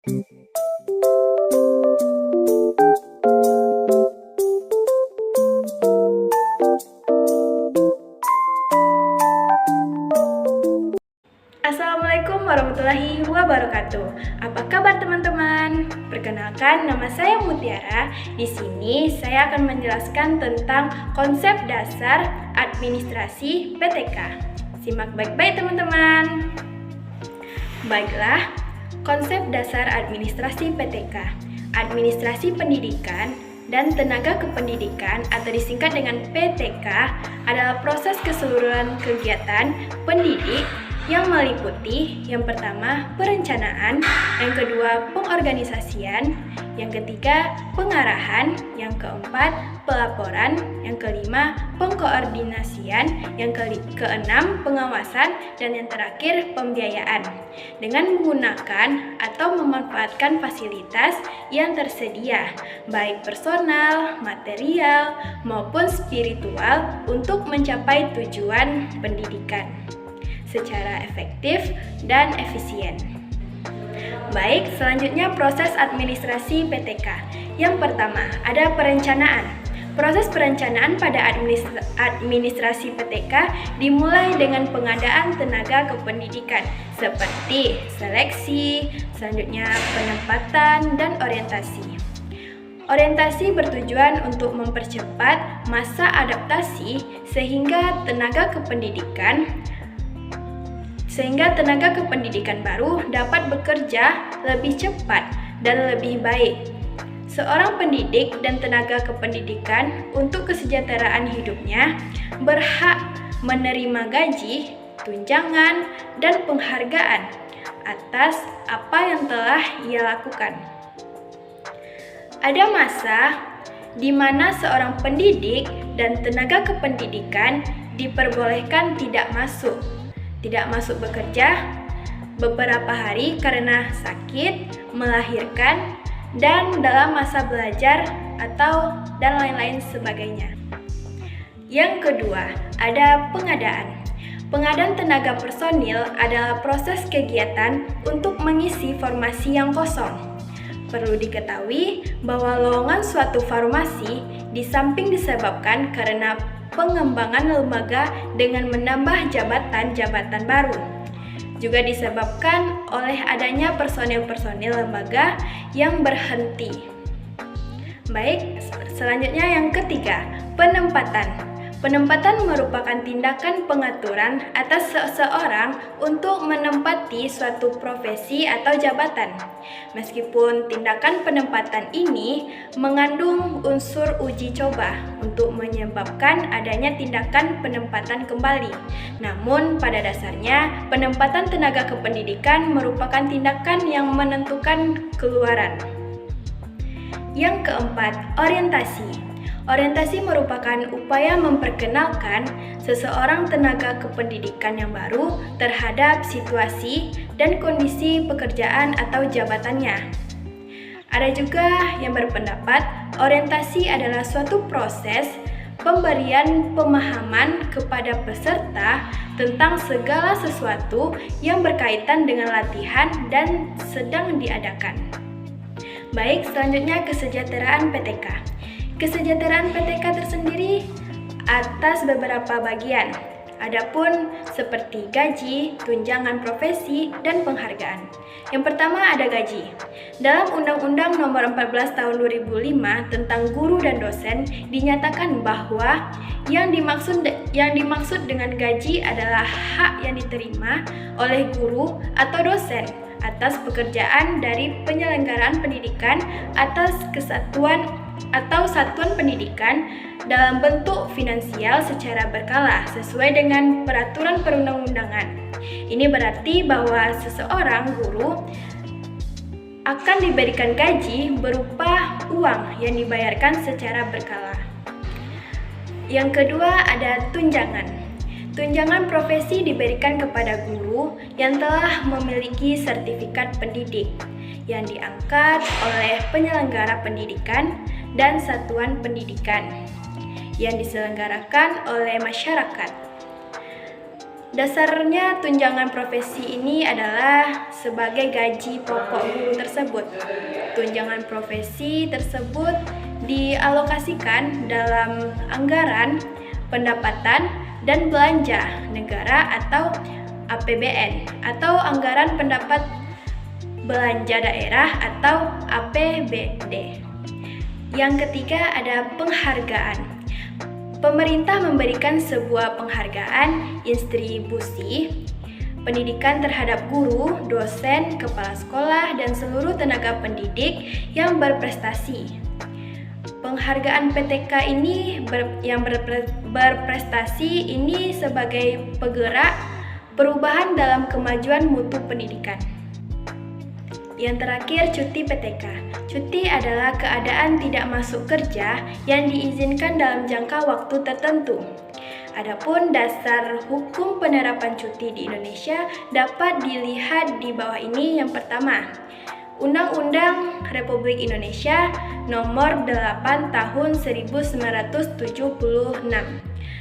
Assalamualaikum warahmatullahi wabarakatuh. Apa kabar teman-teman? Perkenalkan, nama saya Mutiara. Di sini saya akan menjelaskan tentang konsep dasar administrasi PTK. Simak baik-baik teman-teman. Baiklah, konsep dasar administrasi PTK. Administrasi pendidikan dan tenaga kependidikan atau disingkat dengan PTK adalah proses keseluruhan kegiatan pendidik yang meliputi yang pertama perencanaan, yang kedua pengorganisasian, yang ketiga pengarahan, yang keempat pelaporan, yang kelima pengkoordinasian, yang keenam pengawasan, dan yang terakhir pembiayaan dengan menggunakan atau memanfaatkan fasilitas yang tersedia baik personal, material, maupun spiritual untuk mencapai tujuan pendidikan secara efektif dan efisien. Baik, selanjutnya proses administrasi PTK. Yang pertama, ada perencanaan. Proses perencanaan pada administrasi PTK dimulai dengan pengadaan tenaga kependidikan seperti seleksi, selanjutnya penempatan, dan orientasi. Orientasi bertujuan untuk mempercepat masa adaptasi sehingga tenaga kependidikan baru dapat bekerja lebih cepat dan lebih baik. Seorang pendidik dan tenaga kependidikan untuk kesejahteraan hidupnya berhak menerima gaji, tunjangan, dan penghargaan atas apa yang telah ia lakukan. Ada masa di mana seorang pendidik dan tenaga kependidikan diperbolehkan tidak masuk bekerja beberapa hari karena sakit, melahirkan, dan dalam masa belajar dan lain-lain sebagainya. Yang kedua, ada pengadaan. Pengadaan tenaga personil adalah proses kegiatan untuk mengisi formasi yang kosong. Perlu diketahui bahwa lowongan suatu formasi di samping disebabkan karena pengembangan lembaga dengan menambah jabatan-jabatan baru, juga disebabkan oleh adanya personil-personil lembaga yang berhenti. Baik, selanjutnya yang ketiga, penempatan. Penempatan merupakan tindakan pengaturan atas seseorang untuk menempati suatu profesi atau jabatan. Meskipun tindakan penempatan ini mengandung unsur uji coba untuk menyebabkan adanya tindakan penempatan kembali. Namun pada dasarnya, penempatan tenaga kependidikan merupakan tindakan yang menentukan keluaran. Yang keempat, orientasi. Orientasi merupakan upaya memperkenalkan seseorang tenaga kependidikan yang baru terhadap situasi dan kondisi pekerjaan atau jabatannya. Ada juga yang berpendapat orientasi adalah suatu proses pemberian pemahaman kepada peserta tentang segala sesuatu yang berkaitan dengan latihan dan sedang diadakan. Baik, selanjutnya kesejahteraan PTK. Kesejahteraan PTK tersendiri atas beberapa bagian. Adapun seperti gaji, tunjangan profesi, dan penghargaan. Yang pertama ada gaji. Dalam Undang-Undang Nomor 14 Tahun 2005 tentang guru dan dosen dinyatakan bahwa yang dimaksud dengan gaji adalah hak yang diterima oleh guru atau dosen atas pekerjaan dari penyelenggaraan pendidikan atas kesatuan atau satuan pendidikan dalam bentuk finansial secara berkala sesuai dengan peraturan perundang-undangan. Ini berarti bahwa seseorang guru akan diberikan gaji berupa uang yang dibayarkan secara berkala. Yang kedua ada tunjangan. Tunjangan profesi diberikan kepada guru yang telah memiliki sertifikat pendidik yang diangkat oleh penyelenggara pendidikan dan satuan pendidikan yang diselenggarakan oleh masyarakat. Dasarnya tunjangan profesi ini adalah sebagai gaji pokok guru tersebut. Tunjangan profesi tersebut dialokasikan dalam anggaran pendapatan dan belanja negara atau APBN atau anggaran pendapat belanja daerah atau APBD. Yang ketiga ada penghargaan. Pemerintah memberikan sebuah penghargaan distribusi pendidikan terhadap guru, dosen, kepala sekolah, dan seluruh tenaga pendidik yang berprestasi. Penghargaan PTK ini yang berprestasi ini sebagai penggerak perubahan dalam kemajuan mutu pendidikan. Yang terakhir, cuti PTK. Cuti adalah keadaan tidak masuk kerja yang diizinkan dalam jangka waktu tertentu. Adapun dasar hukum penerapan cuti di Indonesia dapat dilihat di bawah ini. Yang pertama, Undang-Undang Republik Indonesia Nomor 8 Tahun 1976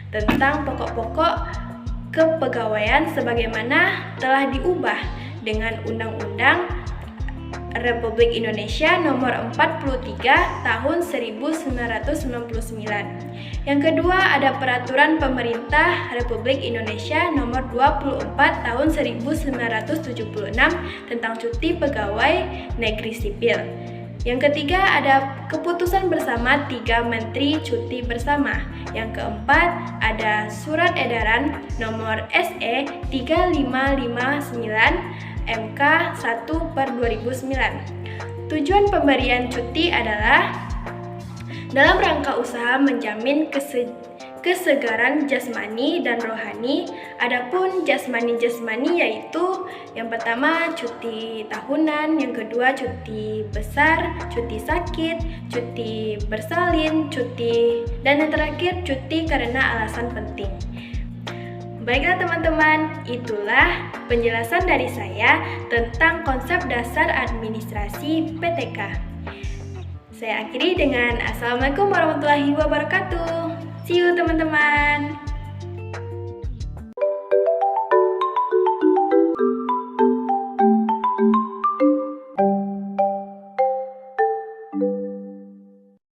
tentang pokok-pokok kepegawaian sebagaimana telah diubah dengan Undang-Undang Republik Indonesia Nomor 43 Tahun 1999. Yang kedua ada Peraturan Pemerintah Republik Indonesia Nomor 24 Tahun 1976 tentang cuti pegawai negeri sipil. Yang ketiga ada Keputusan Bersama 3 Menteri Cuti Bersama. Yang keempat ada Surat Edaran Nomor SE 3559 MK 1/2009. Tujuan pemberian cuti adalah dalam rangka usaha menjamin kesegaran jasmani dan rohani. Adapun jasmani yaitu yang pertama cuti tahunan, yang kedua cuti besar, cuti sakit, cuti bersalin, dan yang terakhir cuti karena alasan penting. Baiklah teman-teman, itulah penjelasan dari saya tentang konsep dasar administrasi PTK. Saya akhiri dengan Assalamualaikum warahmatullahi wabarakatuh. See you teman-teman.